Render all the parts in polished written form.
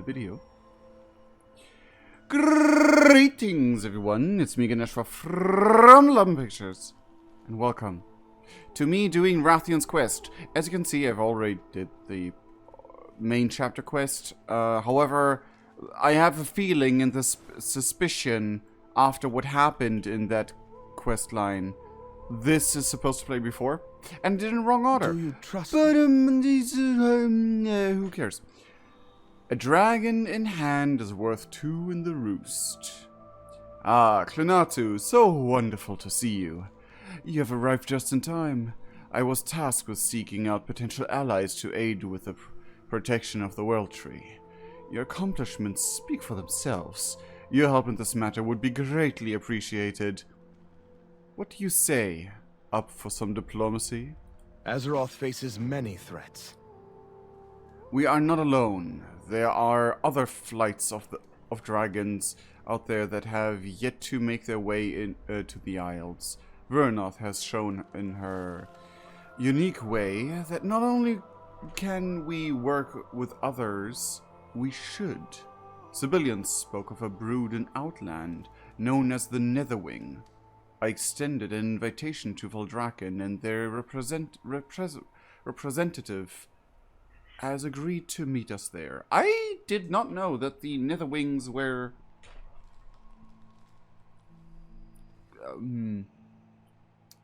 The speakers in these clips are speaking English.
video. Greetings everyone, it's me Ganeshwa from Love Pictures, and welcome to me doing Wrathion's quest. As you can see, I've already did the main chapter quest. However, I have a feeling and this suspicion after what happened in that quest line, this is supposed to play before, and did in wrong order. Do you trust but me? who cares? A dragon in hand is worth two in the roost. Ah, Klinatu, so wonderful to see you. You have arrived just in time. I was tasked with seeking out potential allies to aid with the protection of the World Tree. Your accomplishments speak for themselves. Your help in this matter would be greatly appreciated. What do you say? Up for some diplomacy? Azeroth faces many threats. We are not alone. There are other flights of dragons out there that have yet to make their way in to the Isles. Wrathion has shown in her unique way that not only can we work with others, we should. Civilians spoke of a brood in Outland known as the Netherwing. I extended an invitation to Valdrakken, and their representative has agreed to meet us there. I did not know that the Netherwings were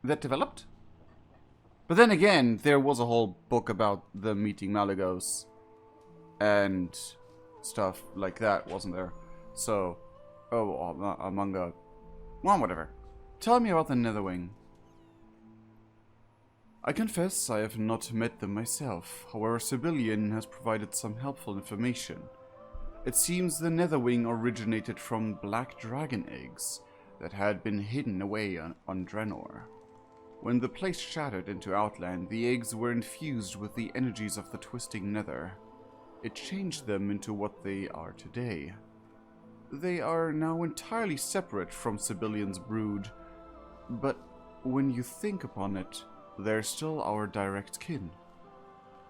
that developed. But then again, there was a whole book about them meeting Malagos and stuff like that, wasn't there? So, a manga. Well, whatever. Tell me about the Netherwing. I confess I have not met them myself. However, Civilian has provided some helpful information. It seems the Netherwing originated from black dragon eggs that had been hidden away on Draenor. When the place shattered into Outland, the eggs were infused with the energies of the twisting Nether. It changed them into what they are today. They are now entirely separate from Civilian's brood, but when you think upon it, they're still our direct kin.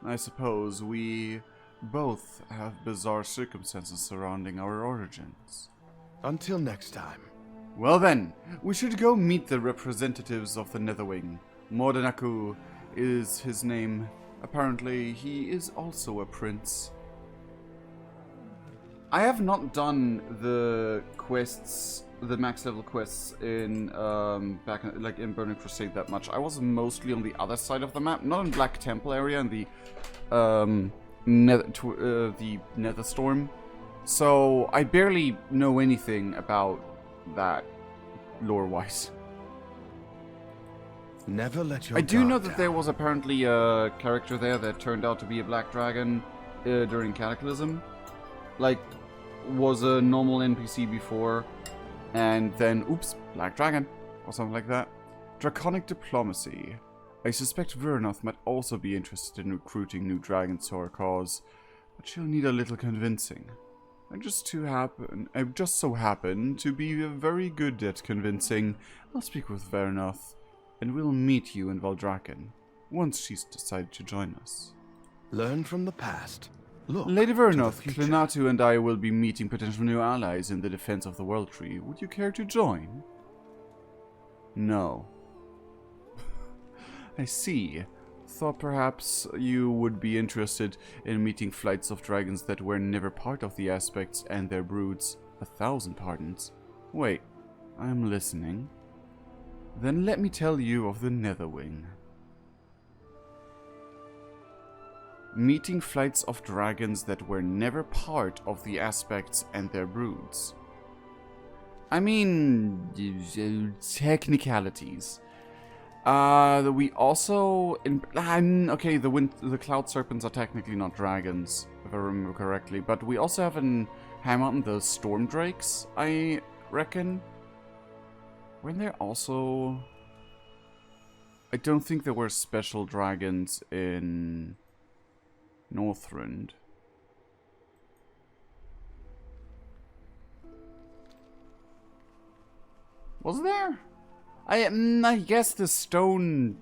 I suppose we both have bizarre circumstances surrounding our origins. Until next time. Well then, we should go meet the representatives of the Netherwing. Mordenaku is his name. Apparently, he is also a prince. I have not done the quests, the max level quests in in Burning Crusade that much. I was mostly on the other side of the map, not in Black Temple area, in the Netherstorm. So I barely know anything about that lore-wise. Never let your I do know that down. there was apparently a character there that turned out to be a black dragon during Cataclysm. Like, was a normal NPC before, and then, oops, black dragon, or something like that. Draconic diplomacy. I suspect Wrathion might also be interested in recruiting new dragons to our cause, but she'll need a little convincing. I just so happen to be very good at convincing. I'll speak with Wrathion, and we'll meet you in Valdrakken, once she's decided to join us. Learn from the past. Look Lady to Wrathion, the future. Klinatu and I will be meeting potential new allies in the defense of the World Tree. Would you care to join? No. I see. Thought perhaps you would be interested in meeting flights of dragons that were never part of the aspects and their broods. 1,000 pardons. Wait, I am listening. Then let me tell you of the Netherwing. Meeting flights of dragons that were never part of the aspects and their broods. I mean, technicalities. We also okay. The cloud serpents are technically not dragons, if I remember correctly. But we also have in High Mountain the storm drakes, I reckon. Weren't there also? I don't think there were special dragons in Northrend. Was there? I guess the stone...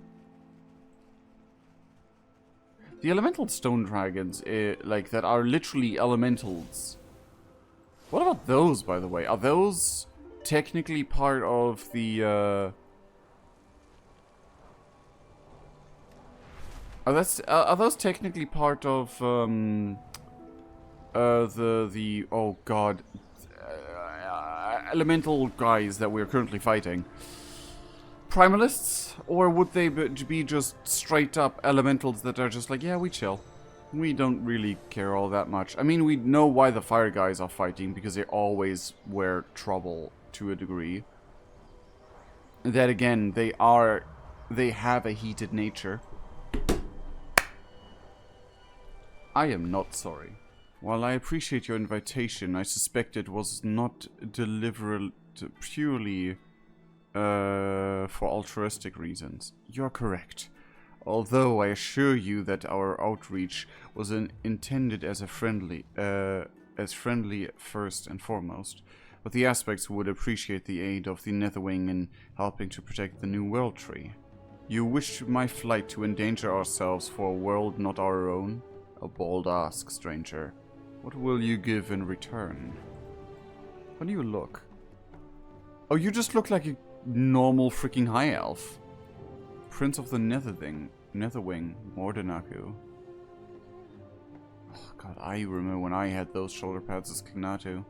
The elemental stone dragons, like, that are literally elementals, What about those, by the way? Are those technically part of the, Are those technically part of, oh god, elemental guys that we're currently fighting? Primalists? Or would they be just straight up elementals that are just like, yeah, we chill. We don't really care all that much. I mean, we know why the fire guys are fighting, because they always were trouble to a degree. That again, they have a heated nature. I am not sorry. While I appreciate your invitation, I suspect it was not delivered purely for altruistic reasons. You're correct. Although I assure you that our outreach was intended as friendly first and foremost, but the aspects would appreciate the aid of the Netherwing in helping to protect the New World Tree. You wish my flight to endanger ourselves for a world not our own? A bold ask, stranger. What will you give in return? How do you look? Oh, you just look like a normal freaking high elf. Prince of the Netherwing, Mordenaku. Oh god, I remember when I had those shoulder pads as Klinatu.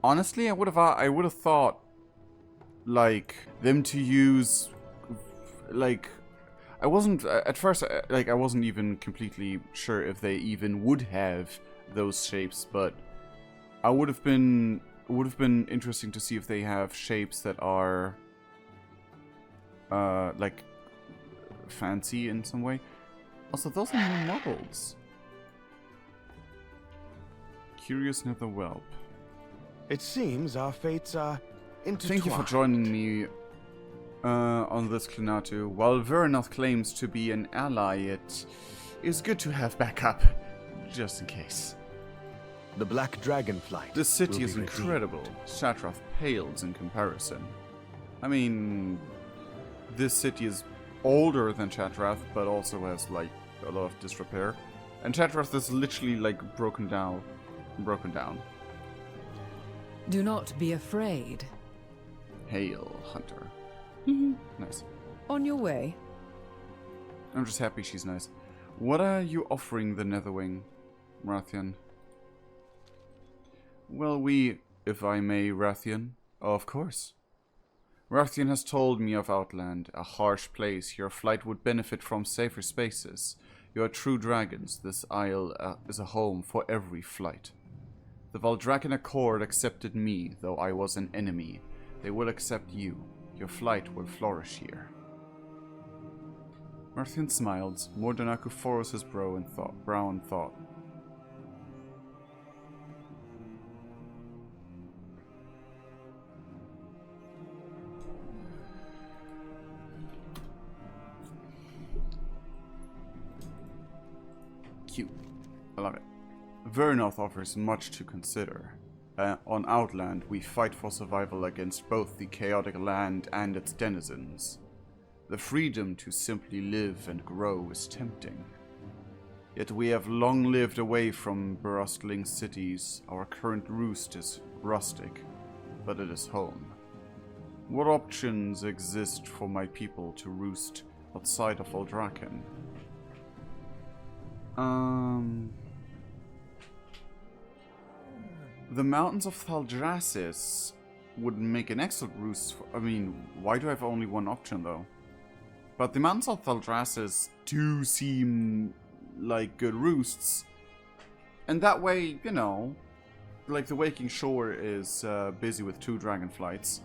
Honestly, I would have thought, like, them to use, like, I wasn't, at first, like, I wasn't even completely sure if they even would have those shapes, but it would have been interesting to see if they have shapes that are, like, fancy in some way. Also, those are new models. Curious Nether Whelp. It seems our fates are intertwined. Thank you for joining me on this Klinatu. While Vernoth claims to be an ally, it is good to have backup, just in case. The black dragonflight. This city is incredible. Shatrath pales in comparison. I mean, this city is older than Shatrath, but also has, like, a lot of disrepair. And Shatrath is literally, like, broken down. Do not be afraid. Hail, Hunter. Nice. On your way. I'm just happy she's nice. What are you offering the Netherwing, Wrathion? Well, if I may, Wrathion, of course. Wrathion has told me of Outland, a harsh place. Your flight would benefit from safer spaces. You are true dragons. This isle is a home for every flight. The Valdraken Accord accepted me, though I was an enemy. They will accept you. Your flight will flourish here. Wrathion smiled. Mordenaku furrows his brow in thought. Cute. I love it. Vernoth offers much to consider. On Outland, we fight for survival against both the chaotic land and its denizens. The freedom to simply live and grow is tempting. Yet we have long lived away from bustling cities. Our current roost is rustic, but it is home. What options exist for my people to roost outside of Valdraken? The mountains of Thaldraszus would make an excellent roost. I mean, why do I have only one option though? But the mountains of Thaldraszus do seem like good roosts. And that way, you know, like the Waking Shore is busy with 2 dragonflights.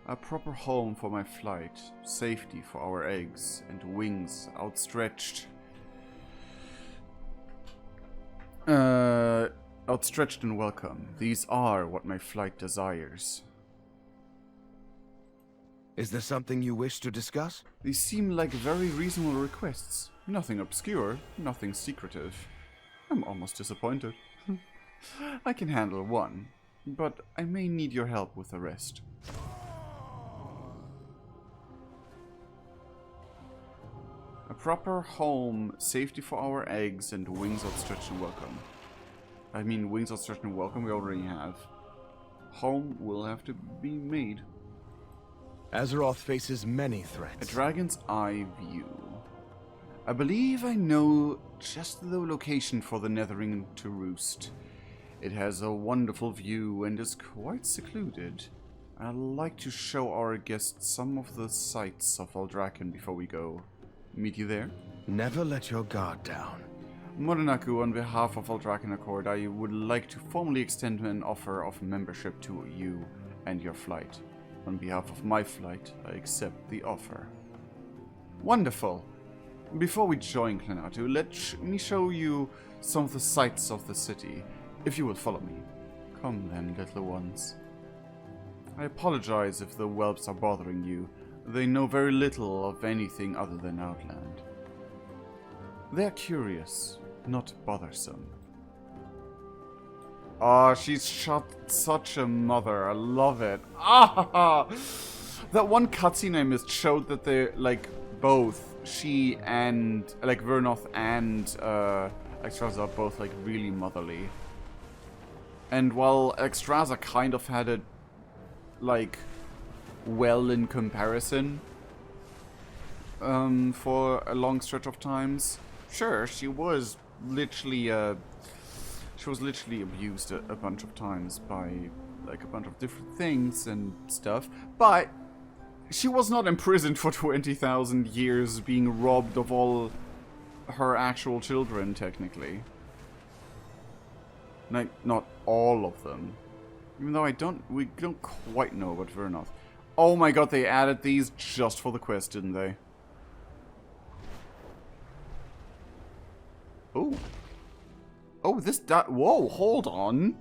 A proper home for my flight, safety for our eggs, and wings outstretched. Outstretched and welcome. These are what my flight desires. Is there something you wish to discuss? These seem like very reasonable requests. Nothing obscure, nothing secretive. I'm almost disappointed. I can handle one, but I may need your help with the rest. A proper home, safety for our eggs, and wings outstretched and welcome. I mean, wings outstretched and welcome we already have. Home will have to be made. Azeroth faces many A threats. dragon's eye view. I believe I know just the location for the Nethering to roost. It has a wonderful view and is quite secluded. I'd like to show our guests some of the sights of Wrathion before we go. Meet you there? Never let your guard down. Morinaku, on behalf of Wrathion Accord, I would like to formally extend an offer of membership to you and your flight. On behalf of my flight, I accept the offer. Wonderful! Before we join Klanatu, let me show you some of the sights of the city, if you will follow me. Come then, little ones. I apologize if the whelps are bothering you. They know very little of anything other than Outland. They are curious, not bothersome. Ah, she's shot such a mother. I love it. Ah! That one cutscene I missed showed that they're, like, both, she and, like, Vernoth and, Extraza are both, like, really motherly. And while Extraza kind of had it, like, well in comparison, for a long stretch of times, sure, she was literally abused a bunch of times by, like, a bunch of different things and stuff, but she was not imprisoned for 20,000 years being robbed of all her actual children, technically. Like, not all of them. Even though we don't quite know about Vernoth. Oh my god, they added these just for the quest, didn't they? Oh. Oh, whoa, hold on.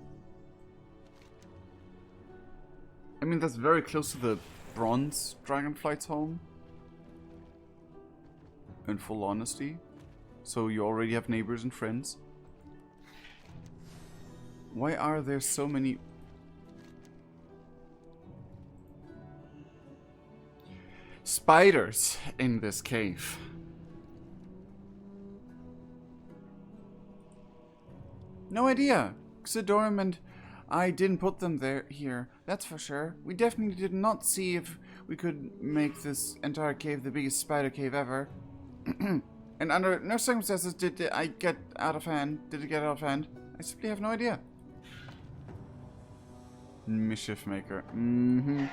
I mean, that's very close to the bronze dragonflight's home. In full honesty. So you already have neighbors and friends. Why are there so many... spiders in this cave? No idea. Xedorim and I didn't put them here, that's for sure. We definitely did not see if we could make this entire cave the biggest spider cave ever. And under no circumstances did I get out of hand. Did it get out of hand? I simply have no idea. Mischief maker. Mm-hmm.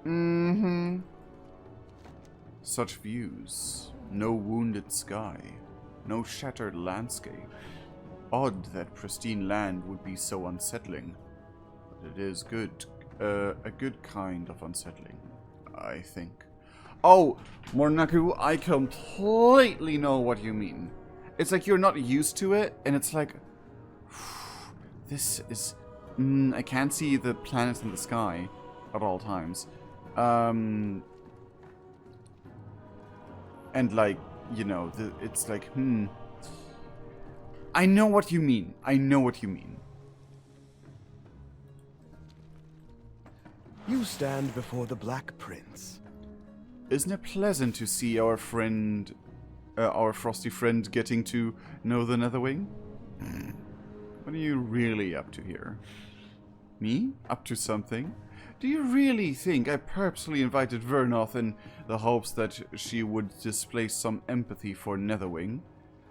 Mm-hmm. Such views. No wounded sky. No shattered landscape. Odd that pristine land would be so unsettling. But it is good. A good kind of unsettling, I think. Oh, Mornaku, I completely know what you mean. It's like you're not used to it, and it's like... this is... I can't see the planets in the sky at all times. And like, you know, it's like, I know what you mean. I know what you mean. You stand before the Black Prince. Isn't it pleasant to see our friend, our frosty friend getting to know the Netherwing? What are you really up to here? Me? Up to something? Do you really think I purposely invited Vernoth in the hopes that she would display some empathy for Netherwing?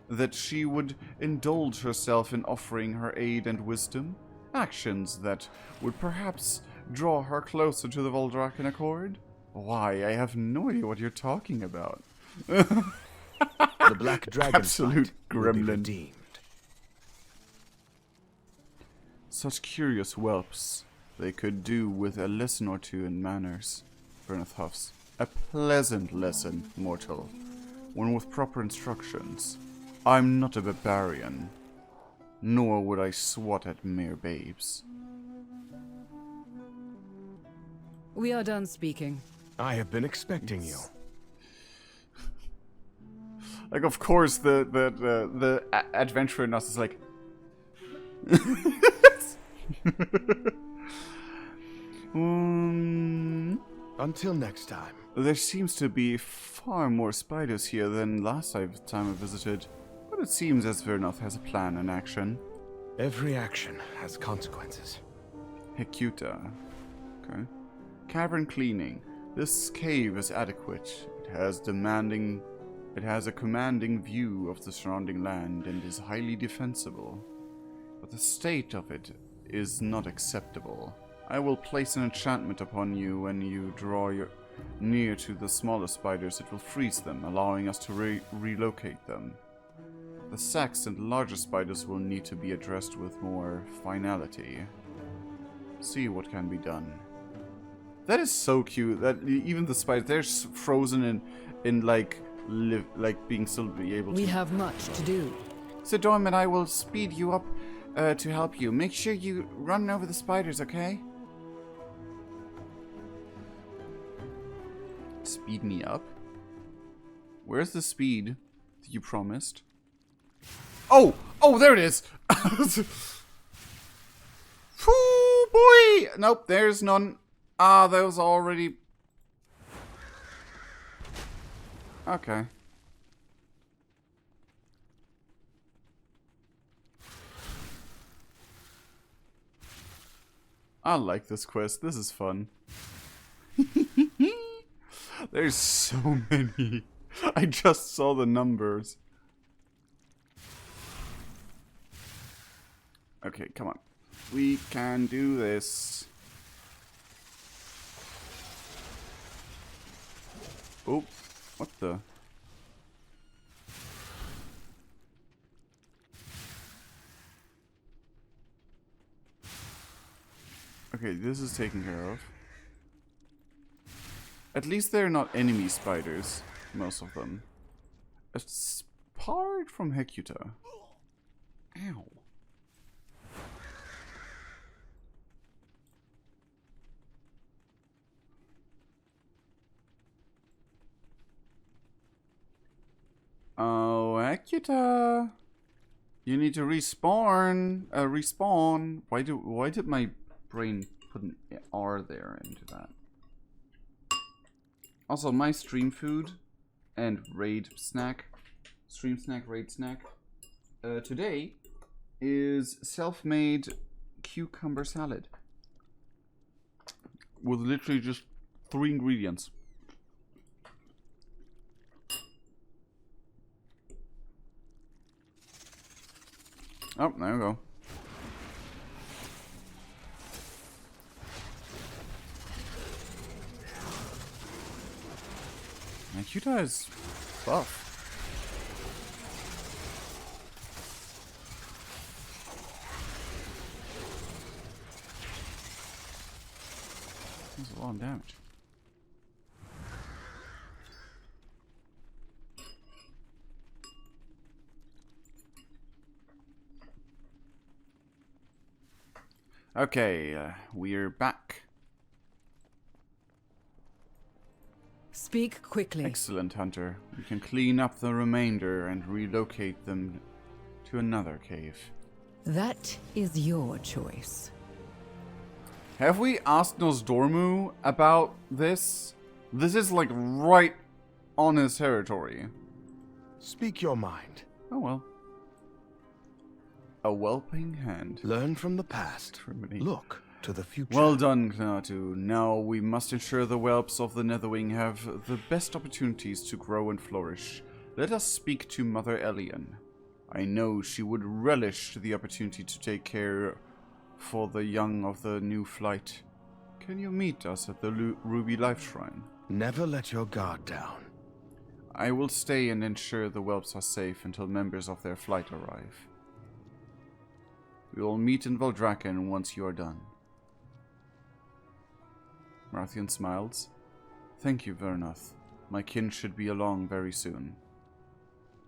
That she would indulge herself in offering her aid and wisdom? Actions that would perhaps draw her closer to the Wrathion Accord? Why, I have no idea what you're talking about. The Black Dragonflight Absolute will be gremlin. redeemed. Such curious whelps. They could do with a lesson or two in manners. Vernoth huffs. A pleasant lesson, mortal. One with proper instructions. I'm not a barbarian. Nor would I swat at mere babes. We are done speaking. I have been expecting you. Like, of course, the adventurer in us is like... Until next time. There seems to be far more spiders here than last time I visited, but it seems as Vernoth has a plan in action. Every action has consequences. Hekuta. Okay. Cavern cleaning. This cave is adequate. It has a commanding view of the surrounding land and is highly defensible. But the state of it is not acceptable. I will place an enchantment upon you when you draw near to the smaller spiders. It will freeze them, allowing us to relocate them. The sacks and larger spiders will need to be addressed with more finality. See what can be done. That is so cute that even the spiders, they're frozen in like being still be able to. We have much to do. So Dorm and I will speed you up to help you. Make sure you run over the spiders, okay? Speed me up? Where's the speed that you promised? Oh! Oh, there it is! Whoo, boy! Nope, there's none. Ah, that was already... Okay. I like this quest. This is fun. There's so many. I just saw the numbers. Okay, come on. We can do this. Oh, what the? Okay, this is taken care of. At least they're not enemy spiders, most of them. Apart from Hekuta. Ow. Oh, Hekuta. You need to respawn. Respawn. Why did my brain put an R there into that? Also, my stream food and raid snack, stream snack, raid snack, today is self-made cucumber salad with literally just 3 ingredients. Oh, there we go. Hekuta is buff. That's a lot of damage. Okay, we're back. Speak quickly. Excellent, Hunter. We can clean up the remainder and relocate them to another cave. That is your choice. Have we asked Nosdormu about this? This is like right on his territory. Speak your mind. Oh well. A whelping hand. Learn from the past. Look to the future. Well done, Knatu. Now we must ensure the whelps of the Netherwing have the best opportunities to grow and flourish. Let us speak to Mother Elian. I know she would relish the opportunity to take care for the young of the new flight. Can you meet us at the Ruby Life Shrine? Never let your guard down. I will stay and ensure the whelps are safe until members of their flight arrive. We will meet in Valdrakken once you are done. Wrathion smiles. Thank you, Vernoth. My kin should be along very soon.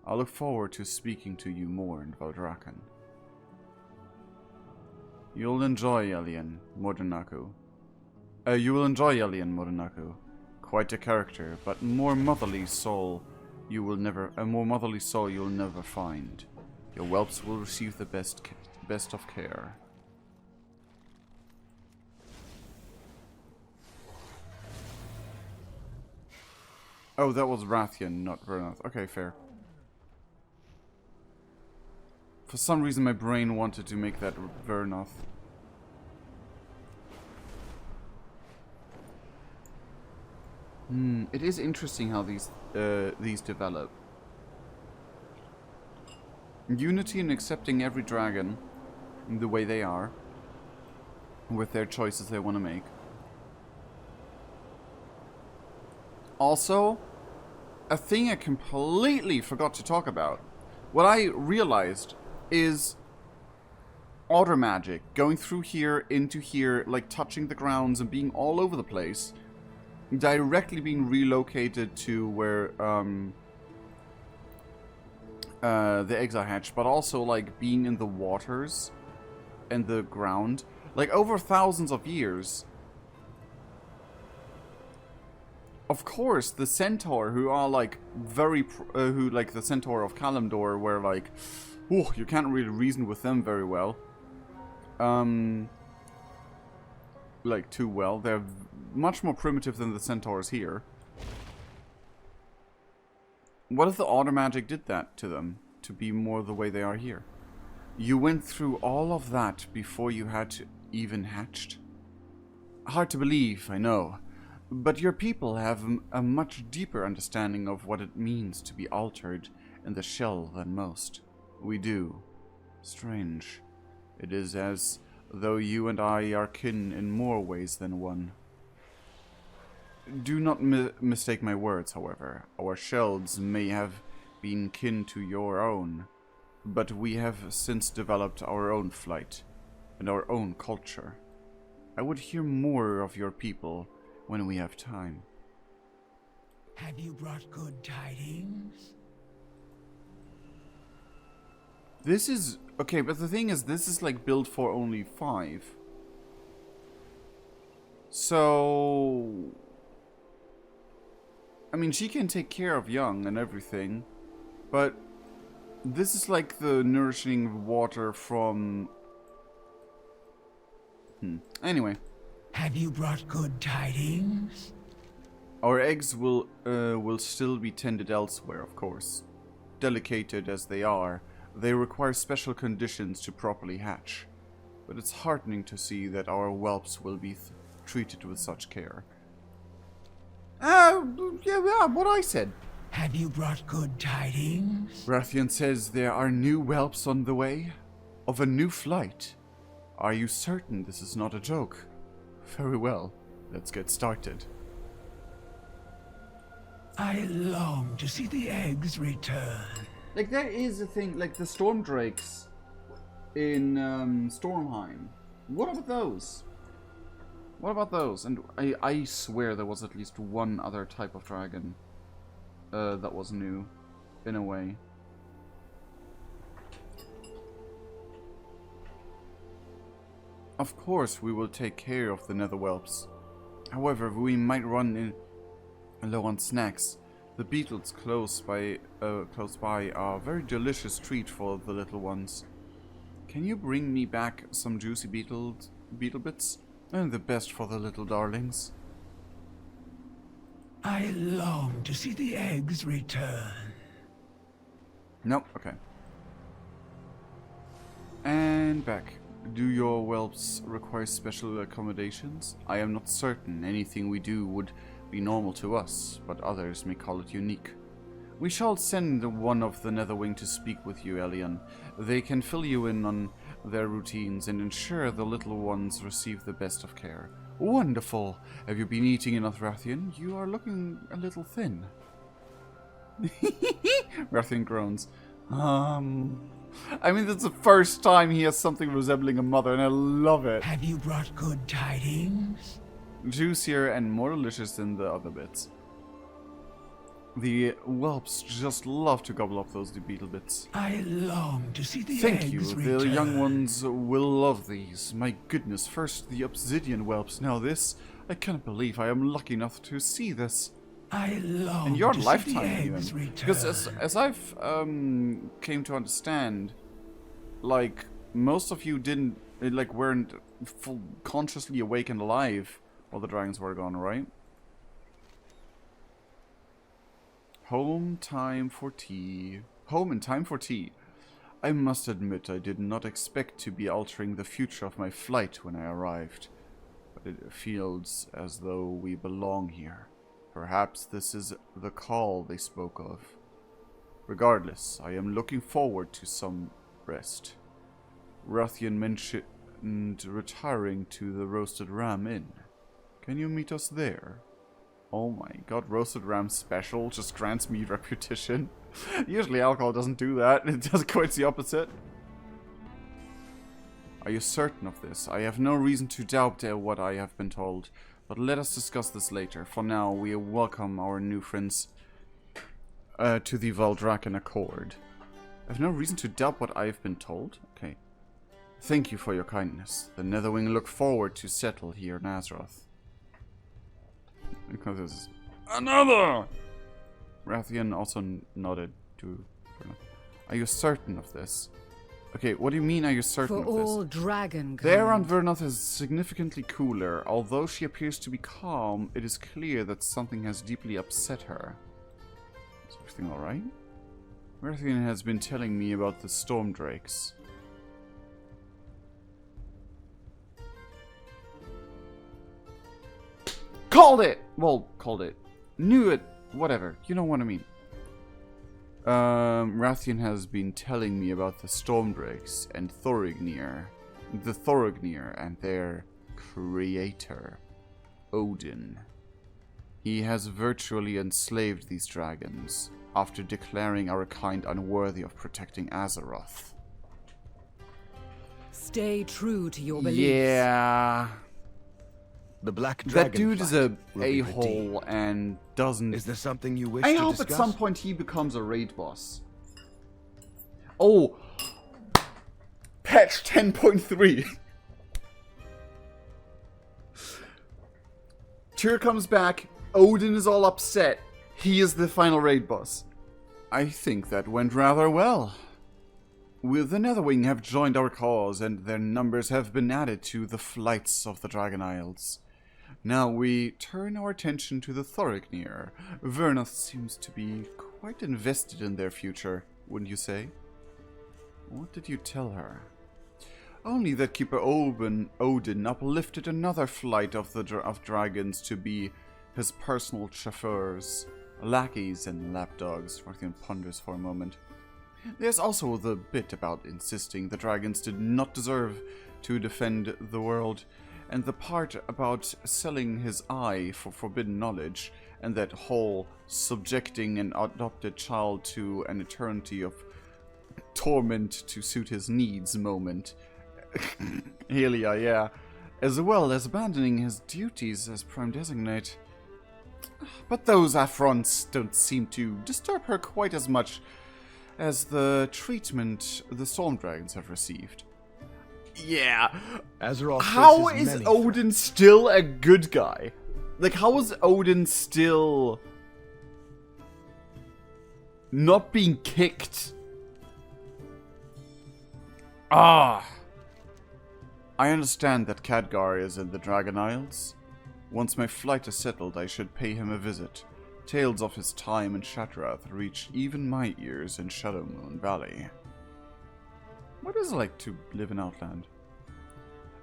I look forward to speaking to you more in Valdrakken. You'll enjoy Elian, Mordenaku. You will enjoy Elian, Mordenaku. Quite a character, but more motherly soul you will never find. Your whelps will receive the best of care. Oh, that was Wrathion, not Vernoth. Okay, fair. For some reason, my brain wanted to make that Vernoth. It is interesting how these develop. Unity in accepting every dragon the way they are, with their choices they want to make. Also, a thing I completely forgot to talk about. What I realized is order magic, going through here, into here, like touching the grounds and being all over the place, directly being relocated to where the eggs are hatched, but also like being in the waters and the ground, like over thousands of years. Of course, the centaur, who are like who like the centaur of Kalimdor, where like, oh, you can't really reason with them very well. Like too well. They're much more primitive than the centaurs here. What if the order magic did that to them, to be more the way they are here? You went through all of that before you had even hatched? Hard to believe, I know. But your people have a much deeper understanding of what it means to be altered in the shell than most. We do. Strange. It is as though you and I are kin in more ways than one. Do not mistake my words, however. Our shells may have been kin to your own, but we have since developed our own flight and our own culture. I would hear more of your people when we have time. Have you brought good tidings? This is... okay, but the thing is, this is like built for only 5. So... I mean, she can take care of young and everything, but this is like the nourishing water from... Anyway. Have you brought good tidings? Our eggs will still be tended elsewhere, of course. Delicated as they are, they require special conditions to properly hatch. But it's heartening to see that our whelps will be treated with such care. Yeah, what I said. Have you brought good tidings? Wrathion says there are new whelps on the way. Of a new flight. Are you certain this is not a joke? Very well. Let's get started. I long to see the eggs return. Like, there is a thing, like the storm drakes in Stormheim. What about those? What about those? And I swear there was at least one other type of dragon that was new, in a way. Of course, we will take care of the nether whelps. However, we might run in low on snacks. The beetles close by are a very delicious treat for the little ones. Can you bring me back some juicy beetle bits? And the best for the little darlings. I long to see the eggs return. Nope, okay. And back. Do your whelps require special accommodations? I am not certain. Anything we do would be normal to us, but others may call it unique. We shall send one of the Netherwing to speak with you, Elian. They can fill you in on their routines and ensure the little ones receive the best of care. Wonderful! Have you been eating enough, Wrathion? You are looking a little thin. Wrathion groans. I mean, that's the first time he has something resembling a mother, and I love it. Have you brought good tidings? Juicier and more delicious than the other bits. The whelps just love to gobble up those beetle bits. I long to see the Thank eggs you. return. The young ones will love these. My goodness, first the obsidian whelps, now this. I cannot believe I am lucky enough to see this. I long In your to lifetime, see the even. eggs return. Because as I've came to understand, like, most of you weren't consciously awake and alive while the dragons were gone, right? Home time for tea. Home in time for tea. I must admit I did not expect to be altering the future of my flight when I arrived. But it feels as though we belong here. Perhaps this is the call they spoke of. Regardless, I am looking forward to some rest. Wrathion mentioned retiring to the Roasted Ram Inn. Can you meet us there? Oh my god, Roasted Ram Special just grants me reputation. Usually alcohol doesn't do that, it does quite the opposite. Are you certain of this? I have no reason to doubt what I have been told, but let us discuss this later. For now, we welcome our new friends to the Valdraken Accord. I have no reason to doubt what I have been told? Okay. Thank you for your kindness. The Netherwing look forward to settle here in Azeroth. Because there's another! Wrathion also nodded to... Are you certain of this? Okay, what do you mean are you certain of this? For all dragon The air on Vernoth is significantly cooler. Although she appears to be calm, it is clear that something has deeply upset her. Is everything alright? Wrathion has been telling me about the storm drakes. Called it! Well, called it. Knew it. Whatever. You know what I mean. Wrathion has been telling me about the Stormdrakes and Thorignir. The Thorignir and their creator, Odin. He has virtually enslaved these dragons after declaring our kind unworthy of protecting Azeroth. Stay true to your beliefs. Yeah. The black That dragonflight dude is a will be a-hole redeemed. and doesn't... Is there something you wish I to hope discuss? at some point he becomes a raid boss. Oh! Patch 10.3! Tyr comes back, Odin is all upset. He is the final raid boss. I think that went rather well. The Netherwing have joined our cause, and their numbers have been added to the flights of the Dragon Isles. Now we turn our attention to the Thorignir. Vernoth seems to be quite invested in their future, wouldn't you say? What did you tell her? Only that Keeper Odin uplifted another flight of dragons to be his personal chauffeurs, lackeys and lapdogs. Wrathion ponders for a moment. There's also the bit about insisting the dragons did not deserve to defend the world, and the part about selling his eye for forbidden knowledge, and that whole subjecting an adopted child to an eternity of torment to suit his needs moment. Helia, yeah. As well as abandoning his duties as Prime Designate. But those affronts don't seem to disturb her quite as much as the treatment the Storm Dragons have received. Yeah. Azeroth How faces is many Odin threats. still a good guy? Like, how is Odin still not being kicked? I understand that Khadgar is in the Dragon Isles. Once my flight is settled, I should pay him a visit. Tales of his time in Shattrath reach even my ears in Shadowmoon Valley. What is it like to live in Outland?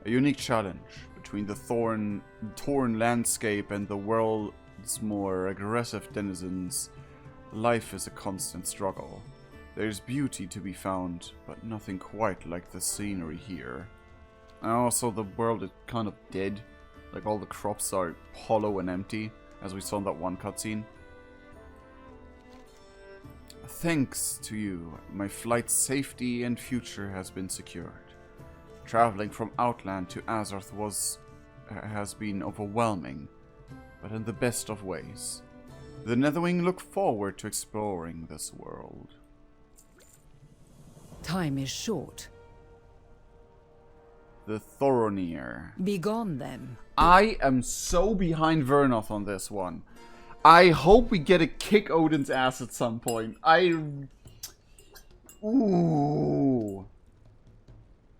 A unique challenge between the torn landscape and the world's more aggressive denizens. Life is a constant struggle. There's beauty to be found, but nothing quite like the scenery here. And also the world is kind of dead. Like all the crops are hollow and empty, as we saw in that one cutscene. Thanks to you, my flight's safety and future has been secured. Traveling from Outland to Azeroth has been overwhelming, but in the best of ways. The Netherwing look forward to exploring this world. Time is short. The Thoronir. Begone then. I am so behind Vernoth on this one. I hope we get to kick Odin's ass at some point. Ooh.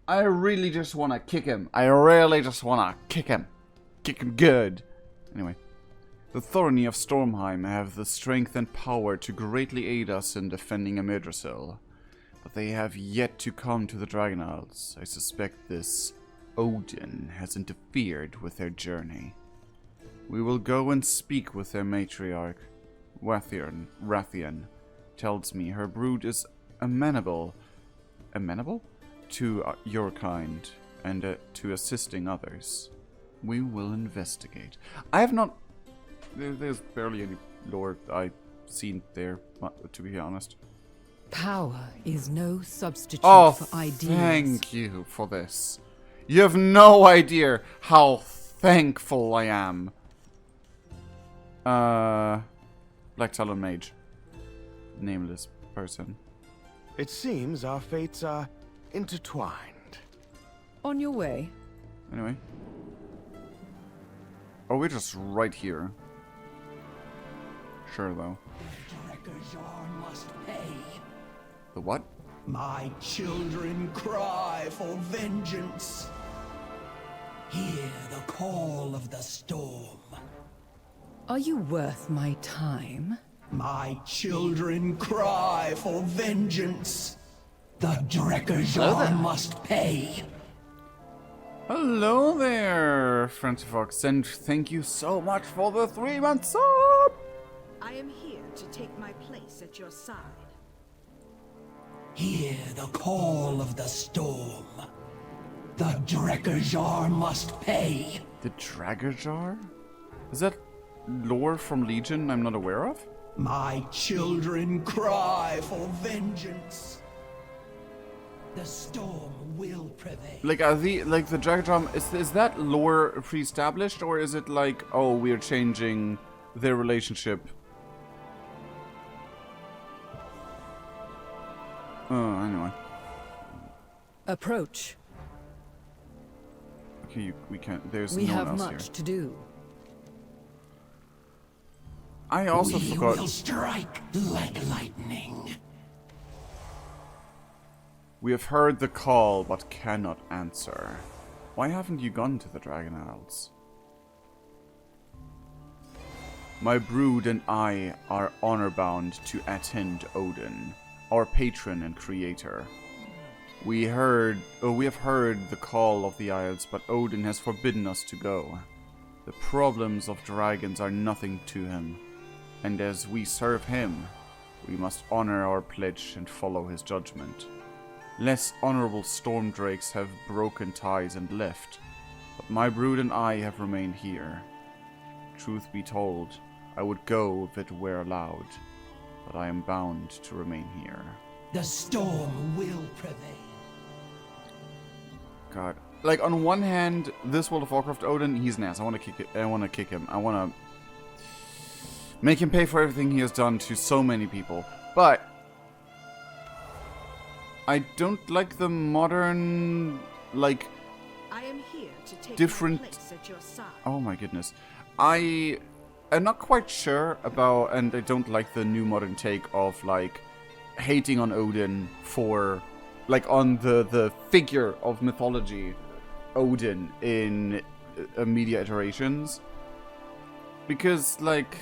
I really just want to kick him. I really just want to kick him. Kick him good. Anyway. The Thorny of Stormheim have the strength and power to greatly aid us in defending Yggdrasil, but they have yet to come to the Dragon Isles. I suspect this Odin has interfered with their journey. We will go and speak with their matriarch. Wrathion tells me her brood is amenable to your kind and to assisting others. We will investigate. I have not. There's barely any lore I've seen there, to be honest. Power is no substitute Oh, for ideals. thank you for this. You have no idea how thankful I am. Black Talon Mage. Nameless person. It seems our fates are intertwined. On your way. Anyway. Oh, we're just right here. Sure, though. Drekazar must pay. The what? My children cry for vengeance. Hear the call of the storm. Are you worth my time? My children cry for vengeance. The Drekazar must pay. Hello there, Francie Fox, and thank you so much for the 3 months up! I am here to take my place at your side. Hear the call of the storm. The Drekazar must pay. The Dragajar? Is that lore from Legion I'm not aware of? My children cry for vengeance. The storm will prevail. Like, are the Dragajar, is that lore pre-established, or is it like, oh, we're changing their relationship? Oh, anyway. Approach. Okay, we can't, there's We no have one else much here. to do. I also We forgot. will strike like lightning. We have heard the call, but cannot answer. Why haven't you gone to the Dragon Isles? My brood and I are honor-bound to attend Odin, our patron and creator. We have heard the call of the Isles, but Odin has forbidden us to go. The problems of dragons are nothing to him, and as we serve him, we must honor our pledge and follow his judgment. Less honorable storm drakes have broken ties and left, but my brood and I have remained here. Truth be told, I would go if it were allowed, but I am bound to remain here. The storm will prevail. God. Like, on one hand, this World of Warcraft Odin, he's an ass. I want to kick it. I want to kick him. I want to make him pay for everything he has done to so many people. But I don't like the modern, like, I am here to take different. my place at your side. Oh my goodness. I am not quite sure about, and I don't like the new modern take of, like, hating on Odin for, like, on the figure of mythology Odin in media iterations. Because, like,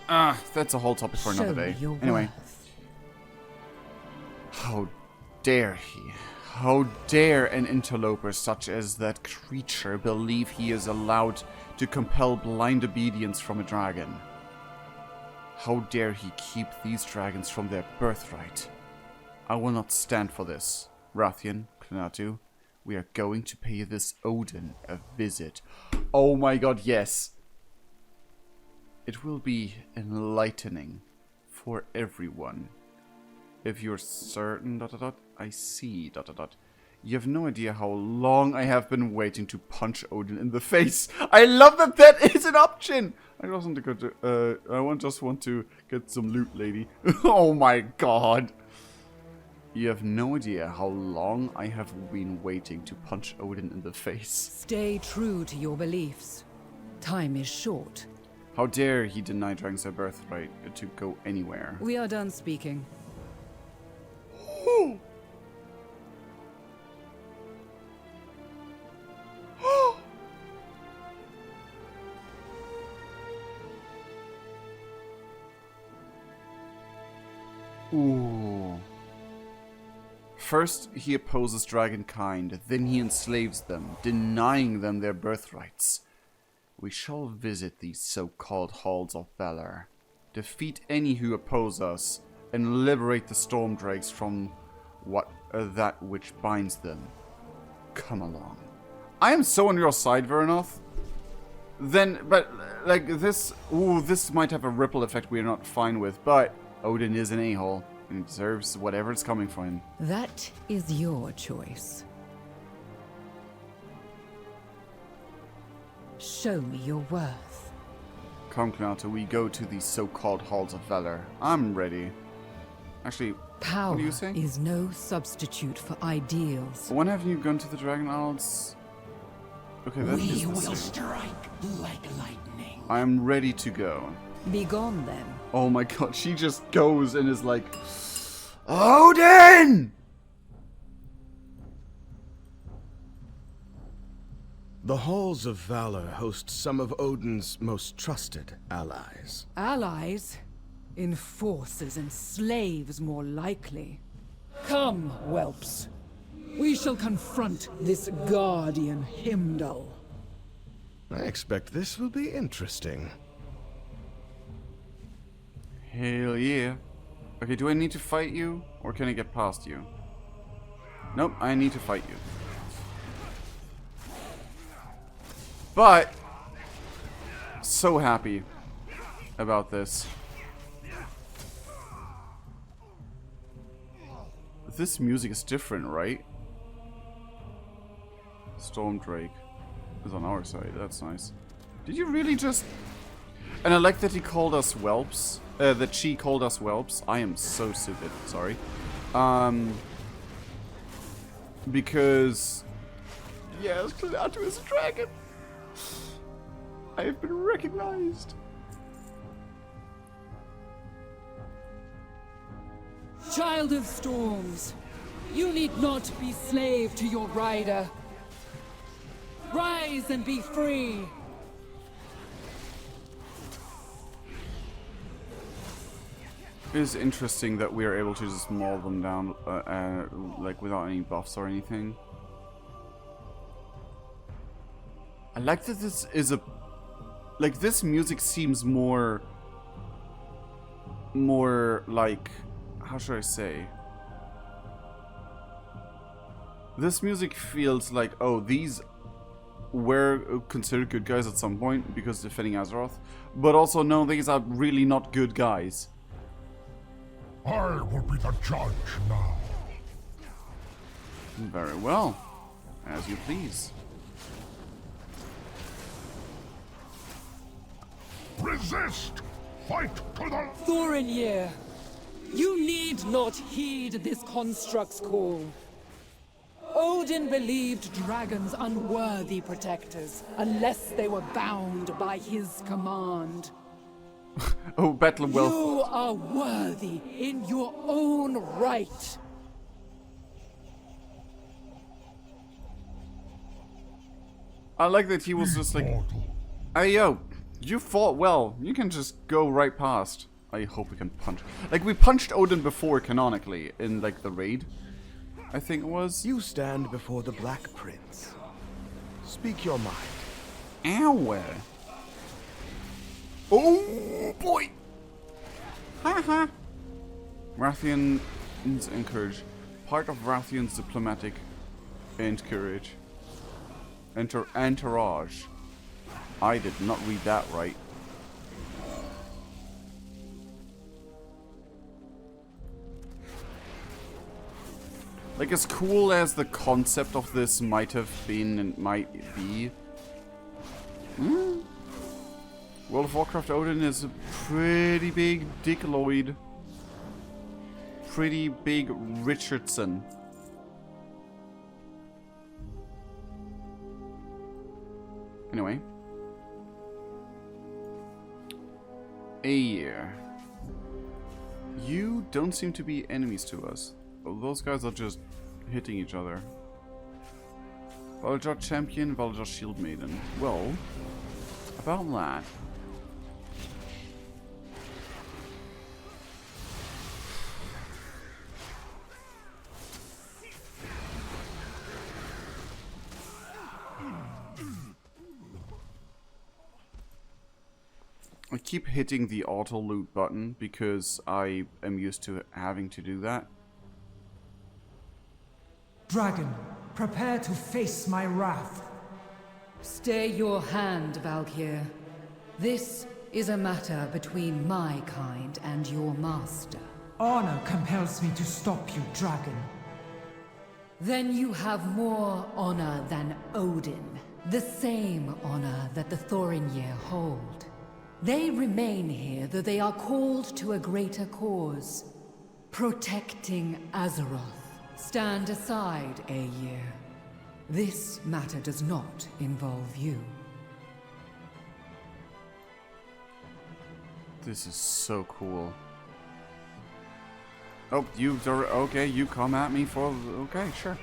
that's a whole topic for another Show day. your Anyway. worth. How dare he? How dare an interloper such as that creature believe he is allowed to compel blind obedience from a dragon? How dare he keep these dragons from their birthright? I will not stand for this. Wrathion, Klenatu, we are going to pay this Odin a visit. Oh my god, yes. It will be enlightening for everyone. If you're certain, I see, You have no idea how long I have been waiting to punch Odin in the face. I love that that is an option. I just want to go to, just want to get some loot, lady. Oh my god. You have no idea how long I have been waiting to punch Odin in the face. Stay true to your beliefs. Time is short. How dare he deny dragons their birthright to go anywhere. We are done speaking. Ooh. First, he opposes dragonkind, then he enslaves them, denying them their birthrights. We shall visit these so-called halls of valor, defeat any who oppose us, and liberate the storm drakes from that which binds them. Come along. I am so on your side, Vernoth. Then, but, like, this might have a ripple effect we're not fine with, but Odin is an a-hole, and he deserves whatever is coming for him. That is your choice. Show me your worth. Come, Knata, we go to these so-called halls of valor. I'm ready. Actually, Power what do you say? is no substitute for ideals. When have you gone to the Dragon Isles? Okay, that is We the will same. strike like lightning. I am ready to go. Begone then. Oh my god, she just goes and is like, Odin! The Halls of Valor host some of Odin's most trusted allies. Allies? Enforcers and slaves, more likely. Come, whelps. We shall confront this guardian Himdall. I expect this will be interesting. Hell yeah. Okay, do I need to fight you? Or can I get past you? Nope, I need to fight you. But, so happy about this. This music is different, right? Stormdrake is on our side. That's nice. Did you really just... And I like that he called us whelps. That she called us whelps. I am so stupid. Sorry. Because... Yes, Klaatu is a dragon. I have been recognized. Child of storms, you need not be slave to your rider. Rise and be free. It is interesting that we are able to just maul them down, like without any buffs or anything. I like that this is a... Like, this music seems more like... How should I say? This music feels like, oh, these were considered good guys at some point because defending Azeroth. But also, no, these are really not good guys. I will be the judge now. Very well. As you please. Resist! Fight to the... Thorinir, you need not heed this construct's call. Odin believed dragons unworthy protectors, unless they were bound by his command. Oh, Battle Wealth. You are worthy in your own right. I like that he was just like, hey yo, you fought well. You can just go right past. I hope we can punch. Like, we punched Odin before, canonically, in, like, the raid. I think it was. You stand before the Black Prince. Speak your mind. Ow! Oh, boy! Haha! Wrathion's encourage. Part of Wrathion's diplomatic entourage. Entourage. I did not read that right. Like, as cool as the concept of this might have been and might be, World of Warcraft Odin is a pretty big Dickloid. Pretty big Richardson. Anyway. A year. You don't seem to be enemies to us. Well, those guys are just hitting each other. Valjar Champion, Valjar Shield Maiden. Well, about that. keep hitting the auto loot button because I am used to having to do that. Dragon, prepare to face my wrath. Stay your hand, Valkyr. This is a matter between my kind and your master. Honor compels me to stop you, dragon. Then you have more honor than Odin. The same honor that the Thorinir hold. They remain here, though they are called to a greater cause. Protecting Azeroth. Stand aside, Aegir. This matter does not involve you. This is so cool. Oh, okay, you come at me for... Okay, sure.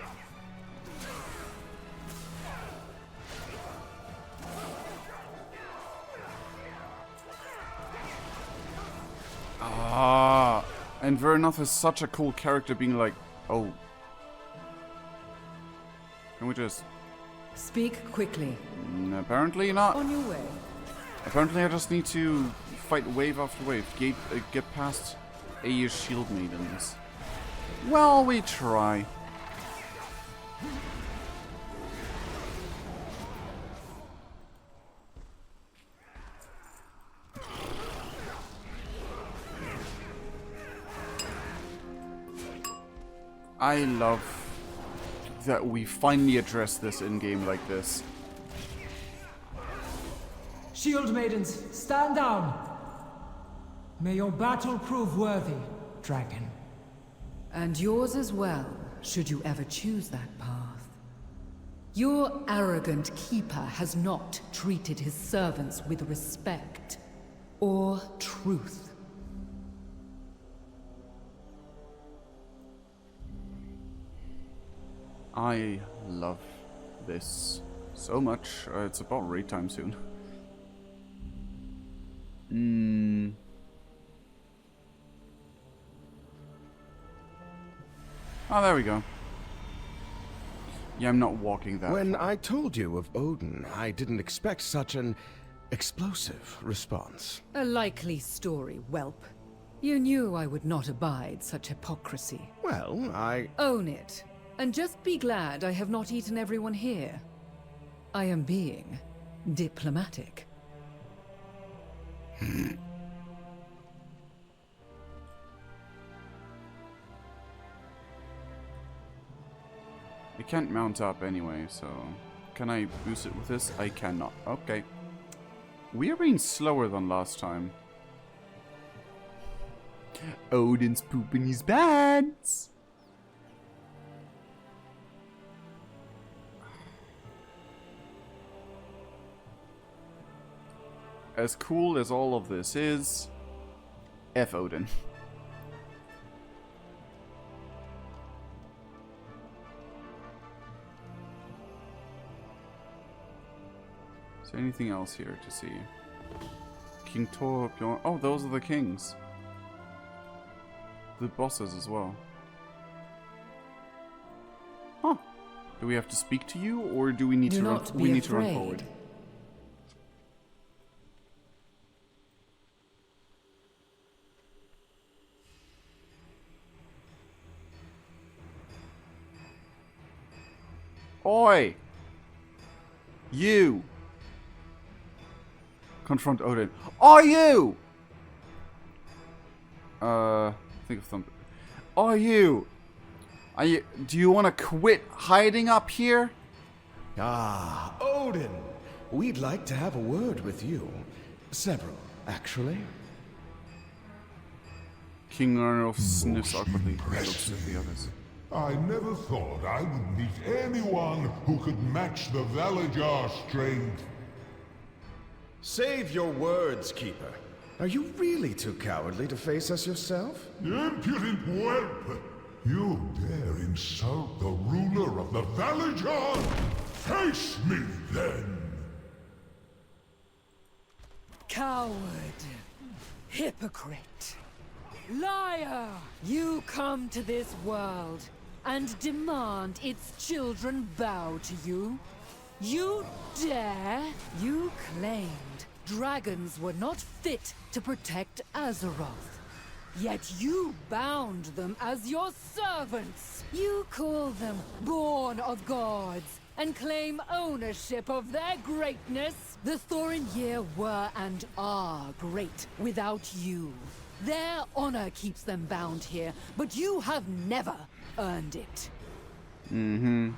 Ah, and Vernoth is such a cool character being like, oh. Can we just... Speak quickly. Apparently not. On your way. Apparently I just need to fight wave after wave. Get past Aegir's shield maidens. Well, we try. I love that we finally address this in-game like this. Shield maidens, stand down. May your battle prove worthy, dragon. And yours as well, should you ever choose that path. Your arrogant keeper has not treated his servants with respect or truth. I love this so much. It's about raid time soon. Oh, there we go. Yeah, I'm not walking that. When I told you of Odin, I didn't expect such an explosive response. A likely story, whelp. You knew I would not abide such hypocrisy. Well, Own it. And just be glad I have not eaten everyone here. I am being diplomatic. It can't mount up anyway, so... Can I boost it with this? I cannot. Okay. We are being slower than last time. Odin's pooping his pants! As cool as all of this is, F Odin. Is there anything else here to see? King Torbjorn. Oh, those are the kings. The bosses as well. Huh. Do we have to speak to you, or do we need to run? We need to run forward. Oi! You! Confront Odin. Are you? Think of something. Are you? Do you want to quit hiding up here? Ah, Odin! We'd like to have a word with you. Several, actually. King Arnulf sniffs Most awkwardly and looks at impressive. the others. I never thought I would meet anyone who could match the Valajar strength. Save your words, Keeper. Are you really too cowardly to face us yourself? Impudent whelp! You dare insult the ruler of the Valajar? Face me, then! Coward. Hypocrite. Liar! You come to this world and demand its children bow to you? You dare? You claimed dragons were not fit to protect Azeroth. Yet you bound them as your servants. You call them born of gods and claim ownership of their greatness. The Thorin'yir were and are great without you. Their honor keeps them bound here, but you have never earned it. Mm-hmm.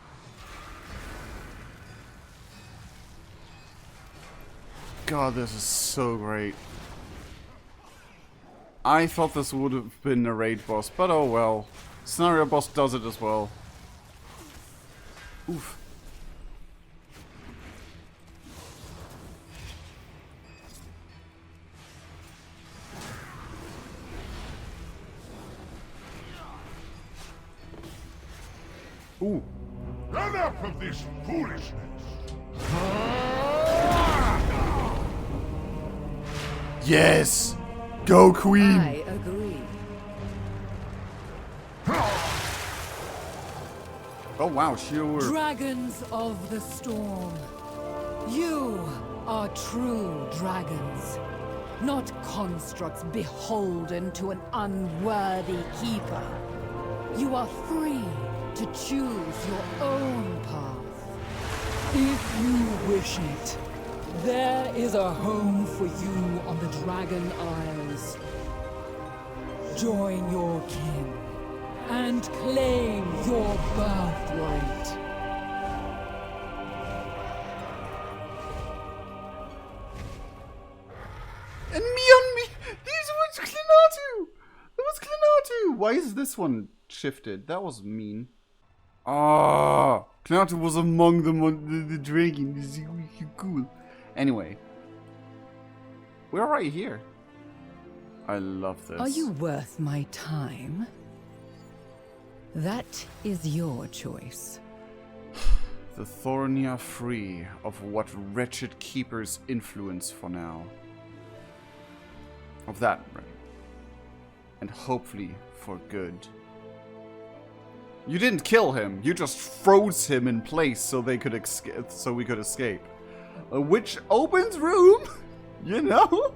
God, this is so great. I thought this would have been a raid boss, but oh well. Scenario boss does it as well. Oof. Ooh. Enough of this foolishness! Yes! Go, Queen! I agree. Oh wow, sure. Dragons of the storm. You are true dragons, not constructs beholden to an unworthy keeper. You are free to choose your own path. If you wish it, there is a home for you on the Dragon Isles. Join your kin and claim your birthright. And me on me! This was Klinatu! That was Klinatu! Why is this one shifted? That was mean. Ah, Klinatu was among them on the dragon. This is cool. Anyway. We're right here. I love this. Are you worth my time? That is your choice. The Thorin'yir are free of what wretched keeper's influence for now. Of that, right? And hopefully for good. You didn't kill him. You just froze him in place so they could escape. So we could escape. Which opens room, you know.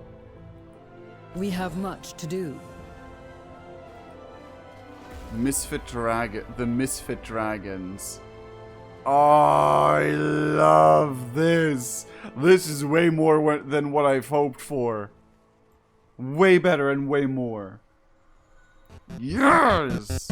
We have much to do. The Misfit Dragons. Oh, I love this. This is way more than what I've hoped for. Way better and way more. Yes!